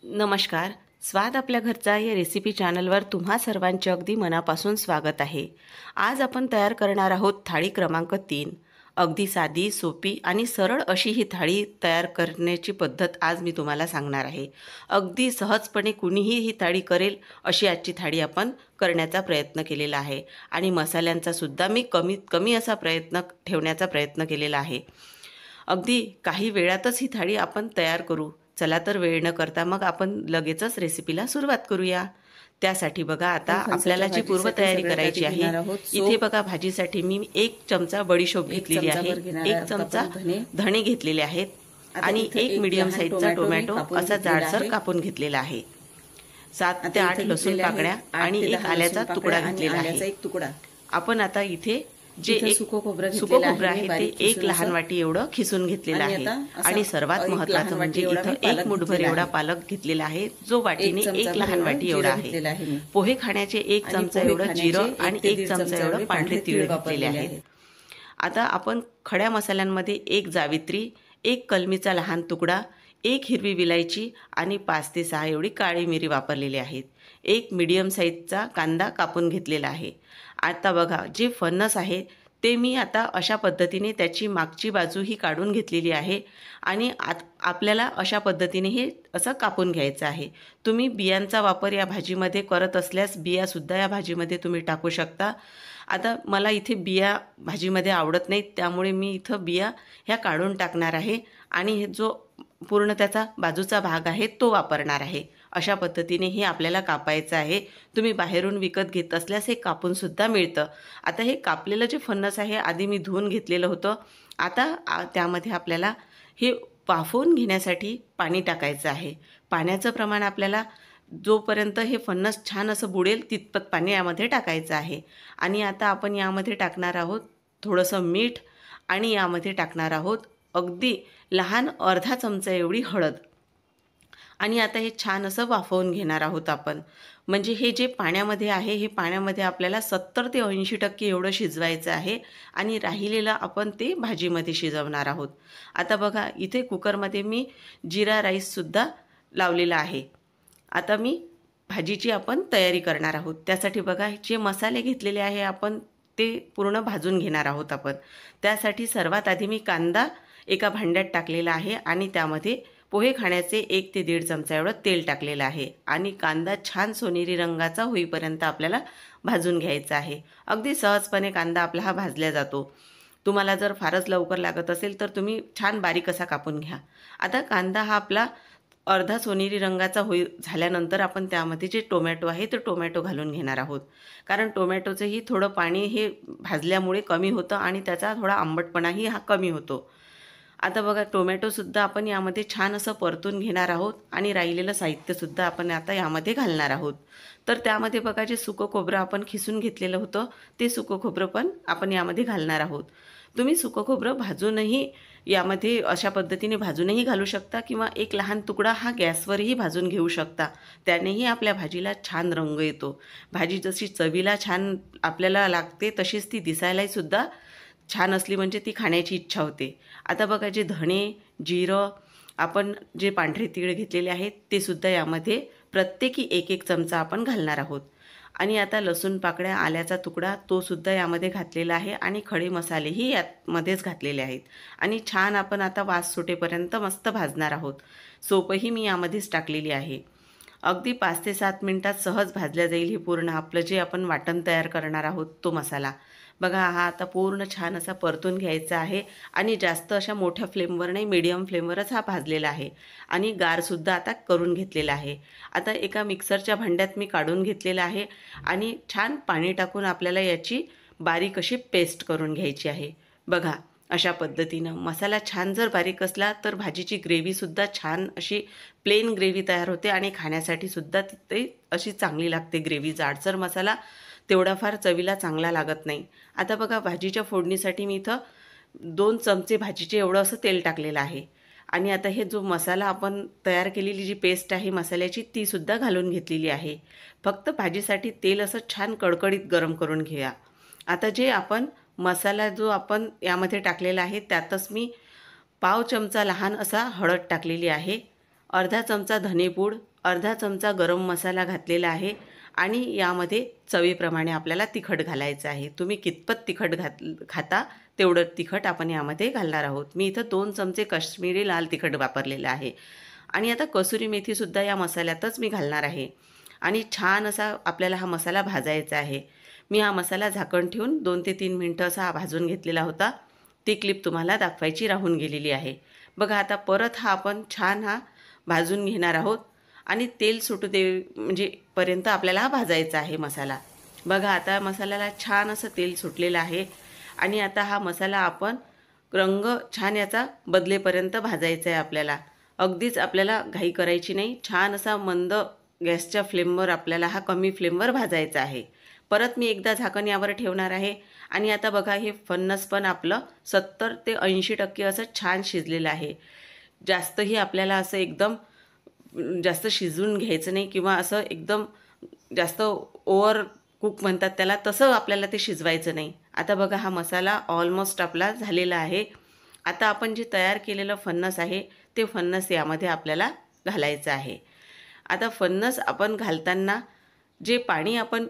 नमस्कार. स्वाद आपल्या घरचा या रेसिपी चॅनलवर तुम्हा सर्वांचे अगदी मनापासून स्वागत आहे. आज आपण तयार करणार आहोत थाळी क्रमांक 3. अगदी साधी, सोपी आणि सरळ अशी ही थाळी तयार करण्याची पद्धत आज मी तुम्हाला सांगणार आहे. अगदी सहजपणे कुणीही ही थाळी करेल अशी आजची थाळी आपण करण्याचा प्रयत्न केलेला आहे आणि मसाल्यांचा सुद्धा मी कमीत कमी असा ठेवण्याचा प्रयत्न केलेला आहे. अगदी काही वेळातच ही थाळी आपण तयार करू. चला तर वेळ न करता मग आपण लगेचच रेसिपीला सुरुवात करूया. त्यासाठी बघा आता आपल्याला जी पूर्वतयारी करायची आहे, इथे बघा भाजीसाठी मी 1 चमचा बडिशोप घेतलेली आहे, 1 चमचा धणे घेतलेले आहेत आणि 1 मीडियम साईजचा टोमॅटो असा जाडसर कापून घेतलेला आहे. 7 ते 8 लसूण पाकळ्या आणि 1 आल्याचा तुकडा घेतलेला आहे. आपण आता इथे जे सुको खोबरं आहे ते 1 लहान वाटी एवढं खिसून घेतलेलं आहे आणि सर्वात महत्त्वाचं म्हणजे इथं 1 मुठभर एवढा पालक घेतलेला आहे, जो वाटीने 1 लहान वाटी एवढा आहे. पोहे खाण्याचे 1 चमचा एवढं जिरं आणि 1 चमचा एवढं पांढरे तीळ घेतलेले आहेत. आता आपण खड्या मसाल्यांमध्ये 1 जावित्री, 1 कलमीचा लहान तुकडा, 1 हिरवी विलायची आणि 5 ते 6 एवढी काळी मिरी वापरलेली आहेत. 1 मीडियम साईजचा कांदा कापून घेतलेला आहे. आता बघा जे फणस आहे ते मी आता अशा पद्धतीने त्याची मागची बाजू ही काढून घेतलेली आहे आणि आपल्याला अशा पद्धतीने हे असं कापून घ्यायचं आहे. तुम्ही बियांचा वापर या भाजीमध्ये करत असल्यास बियासुद्धा या भाजीमध्ये तुम्ही टाकू शकता. आता मला इथे बिया भाजीमध्ये आवडत नाहीत, त्यामुळे मी इथं बिया ह्या काढून टाकणार आहे आणि हे जो पूर्ण त्याचा बाजूचा भाग आहे तो वापरणार आहे. अशा पद्धतीने हे आपल्याला कापायचं आहे. तुम्ही बाहेरून विकत घेत असल्यास हे कापूनसुद्धा मिळतं. आता हे कापलेलं जे फणस आहे आधी मी धुवून घेतलेलं होतं. आता त्यामध्ये आपल्याला हे वाफवून घेण्यासाठी पाणी टाकायचं आहे. पाण्याचं प्रमाण आपल्याला जोपर्यंत हे फणस छान असं बुडेल तितपत पाणी यामध्ये टाकायचं आहे. आणि आता आपण यामध्ये टाकणार आहोत थोडंसं मीठ आणि यामध्ये टाकणार आहोत अगदी लहान अर्धा चमचा एवढी हळद. आणि आता हे छान असं वाफवून घेणार आहोत आपण. म्हणजे हे जे पाण्यामध्ये आहे हे पाण्यामध्ये आपल्याला 70 ते 80% एवढं शिजवायचं आहे आणि राहिलेलं आपण ते भाजीमध्ये शिजवणार आहोत. आता बघा इथे कुकरमध्ये मी जिरा राईससुद्धा लावलेला आहे. आता मी भाजीची आपण तयारी करणार आहोत. त्यासाठी बघा जे मसाले घेतलेले आहे आपण ते पूर्ण भाजून घेणार आहोत आपण. त्यासाठी सर्वात आधी मी कांदा एका भांड्यात टाकलेला आहे आणि त्यामध्ये पोहे खाण्याचे 1 ते 1.5 चमचा एवढं तेल टाकलेलं आहे आणि कांदा छान सोनेरी रंगाचा होईपर्यंत आपल्याला भाजून घ्यायचा आहे. अगदी सहजपणे कांदा आपला हा भाजला जातो. तुम्हाला जर फारच लवकर लागत असेल तर तुम्ही छान बारीक असा कापून घ्या. आता कांदा हा आपला अर्धा सोनेरी रंगाचा झाल्यानंतर आपण त्यामध्ये जे टोमॅटो आहे ते टोमॅटो घालून घेणार आहोत. कारण टोमॅटोचंही थोडं पाणी हे भाजल्यामुळे कमी होतं आणि त्याचा थोडा आंबटपणाही हा कमी होतो. आता बघा टोमॅटोसुद्धा आपण यामध्ये छान असं परतून घेणार आहोत आणि राहिलेलं साहित्यसुद्धा आपण आता यामध्ये घालणार आहोत. तर त्यामध्ये बघा जे सुकं खोबरं आपण खिसून घेतलेलं होतं ते सुकं खोबरं पण आपण यामध्ये घालणार आहोत. तुम्ही सुकं खोबरं भाजूनही यामध्ये अशा पद्धतीने भाजूनही घालू शकता किंवा 1 लहान तुकडा हा गॅसवरही भाजून घेऊ शकता. त्यानेही आपल्या भाजीला छान रंग येतो. भाजी जशी चवीला छान आपल्याला लागते तशीच ती दिसायलाही सुद्धा छान असली म्हणजे ती खाण्याची इच्छा होते. आता बघा जे धणे, जिरं, आपण जे पांढरे तीळ घेतलेले आहेत ते सुद्धा यामध्ये प्रत्येकी 1-1 चमचा आपण घालणार आहोत. आणि आता लसूण पाकळ्या, आल्याचा तुकडा तो सुद्धा यामध्ये घातलेला आहे आणि खडे मसालेही यामध्येच घातलेले आहेत आणि छान आपण आता वास सुटेपर्यंत मस्त भाजणार आहोत. सोपही मी यामध्येच टाकलेली आहे. अगदी 5 ते 7 मिनिटात सहज भाजल्या जाईल हे पूर्ण आपलं जे आपण वाटण तयार करणार आहोत तो मसाला. बघा हा आता पूर्ण छान असा परतून घ्यायचा आहे आणि जास्त अशा मोठ्या फ्लेमवर नाही, मीडियम फ्लेमवरच हा भाजलेला आहे आणि गारसुद्धा आता करून घेतलेला आहे. आता एका मिक्सरच्या भांड्यात मी काढून घेतलेलं आहे आणि छान पाणी टाकून आपल्याला याची बारीक अशी पेस्ट करून घ्यायची आहे. बघा अशा पद्धतीनं मसाला छान जर बारीक असला तर भाजीची ग्रेव्हीसुद्धा छान अशी प्लेन ग्रेव्ही तयार होते आणि खाण्यासाठी सुद्धा ते अशी चांगली लागते ग्रेव्ही. जाडसर मसाला तेवढा फार चवीला चांगला लागत नाही. आता बघा भाजीच्या फोडणीसाठी मी इथं 2 चमचे भाजीचे एवढं असं तेल टाकलेलं आहे आणि आता हे जो मसाला आपण तयार केलेली जी पेस्ट आहे मसाल्याची ती सुद्धा घालून घेतलेली आहे. फक्त भाजीसाठी तेल असं छान कडकडीत गरम करून घ्या. आता जे आपण मसाला जो आपण यामध्ये टाकलेला आहे त्यातच मी पाव चमचा लहान असा हळद टाकलेली आहे, अर्धा चमचा धनेपूड, अर्धा चमचा गरम मसाला घातलेला आहे आणि यामध्ये चवीप्रमाणे आपल्याला तिखट घालायचं आहे. तुम्ही कितपत तिखट खाता तेवढं तिखट आपण यामध्ये घालणार आहोत. मी इथं 2 चमचे काश्मीरी लाल तिखट वापरलेलं आहे आणि आता कसुरी मेथीसुद्धा या मसाल्यातच मी घालणार आहे आणि छान असा आपल्याला हा मसाला भाजायचा आहे. मी हा मसाला झाकण ठेवून 2 ते 3 मिनटं असा भाजून घेतलेला होता. ती क्लिप तुम्हाला दाखवायची राहून गेलेली आहे. बघा आता परत आपण छान भाजून घेणार आहोत आणि तेल सुटू दे म्हणजे पर्यंत आपल्याला हा भाजायचा आहे मसाला. बघा आता मसाल्याला छान असं तेल सुटलेलं आहे आणि आता हा मसाला आपण रंग छान याचा बदलेपर्यंत भाजायचा आहे आपल्याला. अगदीच आपल्याला घाई करायची नाही. छान असा मंद गॅसच्या फ्लेमवर आपल्याला हा कमी फ्लेमवर भाजायचा आहे. परत मी एकदा झाकण यावर ठेवणार आहे आणि आता बघा हे फणस पण आपलं 70 ते 80% असं छान शिजलेलं आहे. जास्तही आपल्याला असं एकदम जास्त शिजवून घ्यायचं नाही किंवा असं एकदम जास्त ओव्हर कुक म्हणतात त्याला, तसं आपल्याला ते शिजवायचं नाही. आता बघा हा मसाला ऑलमोस्ट आपला झालेला आहे. आता आपण जे तयार केलेलं फणस आहे ते फणस यामध्ये आपल्याला घालायचं आहे. आता फणस आपण घालताना जे पाणी आपण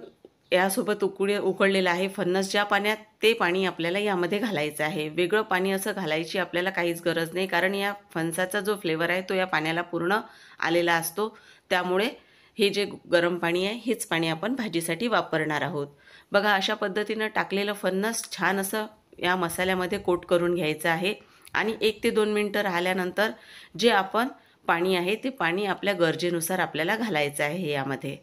यासोबत उकळलेलं आहे फणस ज्या पाण्यात, ते पाणी आपल्याला यामध्ये घालायचं आहे. वेगळं पाणी असं घालायची आपल्याला काहीच गरज नाही, कारण या फणसाचा जो फ्लेवर आहे तो या पाण्याला पूर्ण आलेला असतो. त्यामुळे हे जे गरम पाणी आहे हेच पाणी आपण भाजीसाठी वापरणार आहोत. बघा अशा पद्धतीनं टाकलेलं फणस छान असं या मसाल्यामध्ये कोट करून घ्यायचं आहे आणि 1 ते 2 मिनटं राहिल्यानंतर जे आपण पाणी आहे ते पाणी आपल्या गरजेनुसार आपल्याला घालायचं आहे यामध्ये.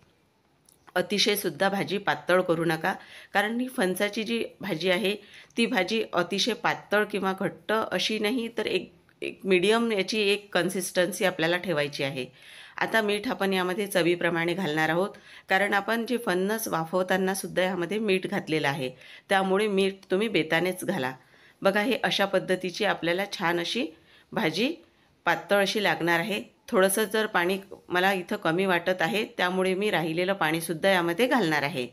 अतिशयसुद्धा भाजी पातळ करू नका, कारण ही फणसाची जी भाजी आहे ती भाजी अतिशय पातळ किंवा घट्ट अशी नाही, तर एक एक मीडियम याची एक कन्सिस्टन्सी आपल्याला ठेवायची आहे. आता मीठ आपण यामध्ये चवीप्रमाणे घालणार आहोत, कारण आपण जे फणस वाफवताना सुद्धा यामध्ये मीठ घातलेलं आहे. त्यामुळे मीठ तुम्ही बेतानेच घाला. बघा हे अशा पद्धतीची आपल्याला छान अशी भाजी पातळ अशी लागणार आहे. थोडंसं जर पाणी मला इथं कमी वाटत आहे, त्यामुळे मी राहिलेलं पाणीसुद्धा यामध्ये घालणार आहे.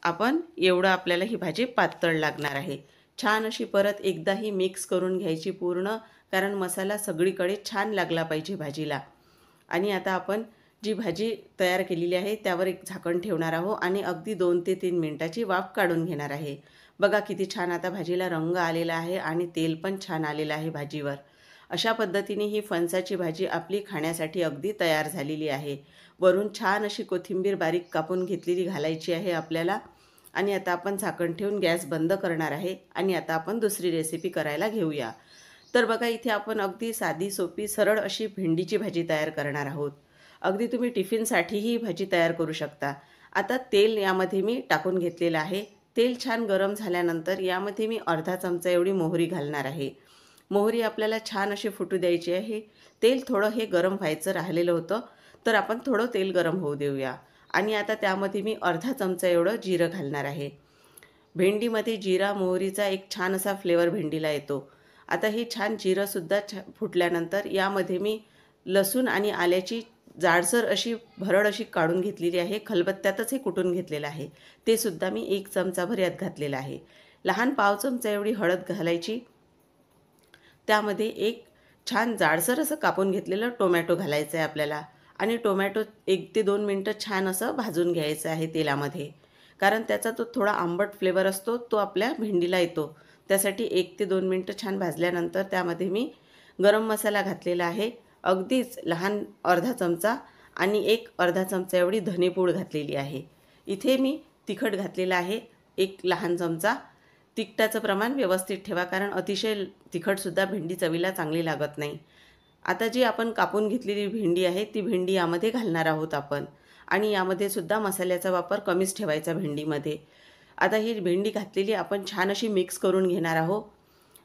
आपण एवढं आपल्याला ही भाजी पातळ लागणार आहे. छान अशी परत एकदा ही मिक्स करून घ्यायची पूर्ण, कारण मसाला सगळीकडे छान लागला पाहिजे भाजीला. आणि आता आपण जी भाजी तयार केलेली आहे त्यावर एक झाकण ठेवणार आहोत आणि अगदी 2 ते 3 मिनिटाची वाफ काढून घेणार आहे. बघा किती छान आता भाजीला रंग आलेला आहे आणि तेल पण छान आलेलं आहे भाजीवर. अशा पद्धतीने ही फणसाची भाजी आपली खाण्यासाठी अगदी तयार झालेली आहे. वरून छान अशी कोथिंबीर बारीक कापून घेतलेली घालायची आहे आपल्याला. आणि आता आपण झाकण ठेवून गॅस बंद करणार आहे आणि आता आपण दुसरी रेसिपी करायला घेऊया. तर बघा इथे आपण अगदी साधी सोपी सरळ अशी भेंडीची भाजी तयार करणार आहोत. अगदी तुम्ही टिफिनसाठीही ही भाजी तयार करू शकता. आता तेल यामध्ये मी टाकून घेतलेलं आहे. तेल छान गरम झाल्यानंतर यामध्ये मी अर्धा चमचा एवढी मोहरी घालणार आहे. मोहरी आपल्याला छान अशी फुटू द्यायची आहे. तेल थोडं हे गरम व्हायचं राहिलेलं होतं, तर आपण थोडं तेल गरम होऊ देऊया. आणि आता त्यामध्ये मी अर्धा चमचा एवढं जिरं घालणार आहे. भेंडीमध्ये जिरा मोहरीचा एक छान असा फ्लेवर भेंडीला येतो. आता ही छान जिरंसुद्धा फुटल्यानंतर यामध्ये मी लसूण आणि आल्याची जाडसर अशी भरड अशी काढून घेतलेली आहे. खलबत्त्यातच हे कुटून घेतलेलं आहे. ते सुद्धा मी 1 चमचाभर यात घातलेलं आहे. लहान पाव चमचा एवढी हळद घालायची. त्यामध्ये एक छान जाडसर असं कापून घेतलेलं टोमॅटो घालायचं आहे आपल्याला आणि टोमॅटो 1 ते 2 मिनटं छान असं भाजून घ्यायचं आहे तेलामध्ये, कारण त्याचा तो थोडा आंबट फ्लेवर असतो तो आपल्या भेंडीला येतो. त्यासाठी 1 ते 2 मिनटं छान भाजल्यानंतर त्यामध्ये मी गरम मसाला घातलेला आहे. अगदीच लहान अर्धा चमचा आणि एक अर्धा चमचा एवढी धनेपूड घातलेली आहे. इथे मी तिखट घातलेलं आहे 1 लहान चमचा. तिखटाचं प्रमाण व्यवस्थित ठेवा, कारण अतिशय तिखटसुद्धा भेंडी चवीला चांगली लागत नाही. आता जी आपण कापून घेतलेली भेंडी आहे ती भेंडी यामध्ये घालणार आहोत आपण आणि यामध्ये सुद्धा मसाल्याचा वापर कमीच ठेवायचा भेंडीमध्ये. आता ही भेंडी घातलेली आपण छान अशी मिक्स करून घेणार आहोत.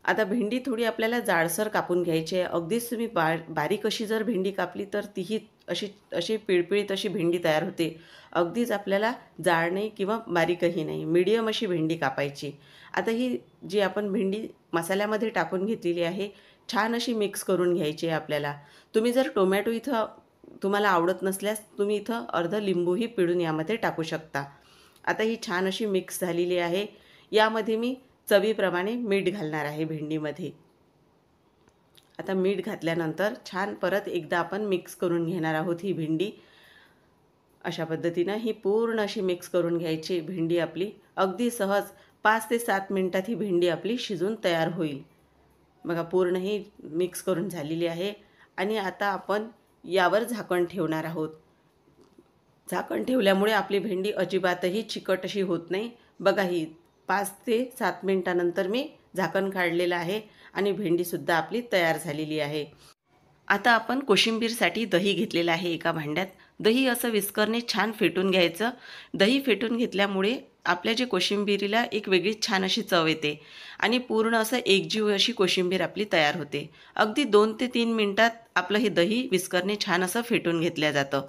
आता भेंडी थोडी आपल्याला जाडसर कापून घ्यायची आहे. अगदीच तुम्ही बारीक अशी जर भेंडी कापली तर तीही अशी पिळपिळीत अशी भेंडी तयार होते. अगदीच आपल्याला जाड नाही किंवा बारीकही नाही, मीडियम अशी भेंडी कापायची. आता ही जी आपण भेंडी मसाल्यामध्ये टाकून घेतलेली आहे छान अशी मिक्स करून घ्यायची आहे आपल्याला. तुम्ही जर टोमॅटो इथं तुम्हाला आवडत नसल्यास तुम्ही इथं अर्ध लिंबूही पिळून यामध्ये टाकू शकता. आता ही छान अशी मिक्स झालेली आहे. यामध्ये मी चवीप्रमाणे मीठ घालणार आहे भेंडीमध्ये. आता मीठ घातल्यानंतर छान परत एकदा आपण मिक्स करून घेणार आहोत ही भेंडी। अशा पद्धतीनं ही पूर्ण अशी मिक्स करून घ्यायची भेंडी आपली। अगदी सहज 5 ते 7 मिनिटात ही भेंडी आपली शिजून तयार होईल। बघा पूर्ण ही मिक्स करून झालेली आहे आणि आता आपण यावर झाकण ठेवणार आहोत। झाकण ठेवल्यामुळे आपली भेंडी अजिबातही चिकट अशी होत नाही। बघा ही 5 ते 7 मिनिटानंतर मी झाकण काढलेलं आहे आणि भेंडीसुद्धा आपली तयार झालेली आहे। आता आपण कोशिंबीरसाठी दही घेतलेलं आहे एका भांड्यात। दही असं विस्करने छान फेटून घ्यायचं। दही फेटून घेतल्यामुळे आपल्या जे कोशिंबीरीला एक वेगळीच छान अशी चव येते आणि पूर्ण असं एकजीव अशी कोशिंबीर आपली तयार होते। अगदी 2 ते 3 मिनिटात आपलं हे दही विस्करने छान असं फेटून घेतलं जातं।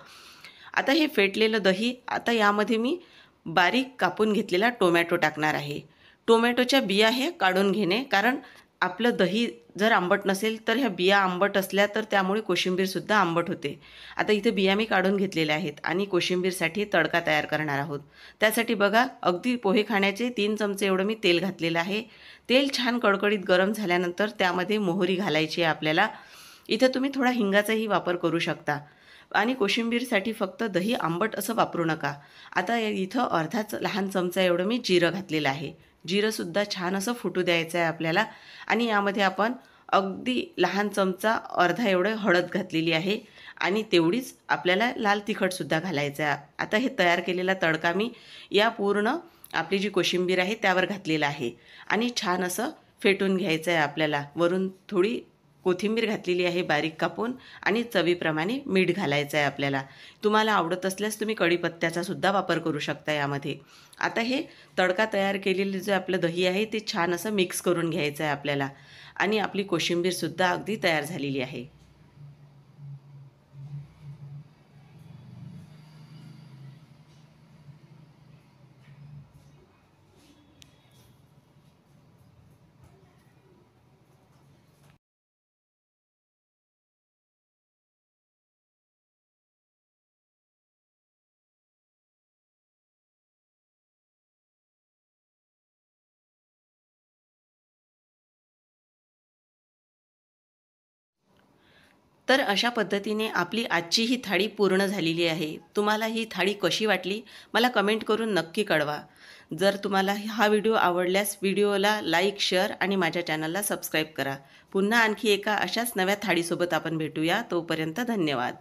आता हे फेटलेलं दही आता यामध्ये मी बारीक कापून घेतलेला टोमॅटो टाकणार आहे। टोमॅटोच्या बिया हे काढून घेणे, कारण आपलं दही जर आंबट नसेल तर ह्या बिया आंबट असल्या तर त्यामुळे कोशिंबीरसुद्धा आंबट होते। आता इथे बिया मी काढून घेतलेल्या आहेत आणि कोशिंबीरसाठी तडका तयार करणार आहोत। त्यासाठी बघा अगदी पोहे खाण्याचे 3 चमचे एवढं मी तेल घातलेलं आहे। तेल छान कडकडीत गरम झाल्यानंतर त्यामध्ये मोहरी घालायची आहे आपल्याला। इथे तुम्ही थोडा हिंगाचाही वापर करू शकता आणि कोशिंबीरसाठी फक्त दही आंबट असं वापरू नका। आता इथं अर्धाच लहान चमचा एवढं मी जिरं घातलेलं आहे। जिरंसुद्धा छान असं फुटू द्यायचं आहे आपल्याला आणि यामध्ये आपण अगदी लहान चमचा अर्धा एवढं हळद घातलेली आहे आणि तेवढीच आपल्याला लाल तिखटसुद्धा घालायचं आहे। आता हे तयार केलेला तडका मी या पूर्ण आपली जी कोशिंबीर आहे त्यावर घातलेला आहे आणि छान असं फेटून घ्यायचं आहे आपल्याला। वरून थोडी कोथिंबीर घातलेली आहे बारीक कापून आणि चवीप्रमाणे मीठ घालायचं आहे आपल्याला। तुम्हाला आवडत असल्यास तुम्ही कढीपत्त्याचा सुद्धा वापर करू शकता यामध्ये। आता हे तडका तयार केलेले जे आपलं दही आहे ते छान असं मिक्स करून घ्यायचं आहे आपल्याला आणि आपली कोशिंबीरसुद्धा अगदी तयार झालेली आहे। तर अशा पद्धतीने आपली आजची ही थाळी पूर्ण झालेली आहे। तुम्हाला ही थाळी कशी वाटली मला कमेंट करून नक्की कळवा। जर तुम्हाला हा व्हिडिओ आवडल्यास व्हिडिओला लाईक, शेअर आणि माझ्या चॅनलला सबस्क्राईब करा। पुन्हा आणखी एका अशाच नव्या थाळीसोबत आपण भेटूया। तोपर्यंत धन्यवाद।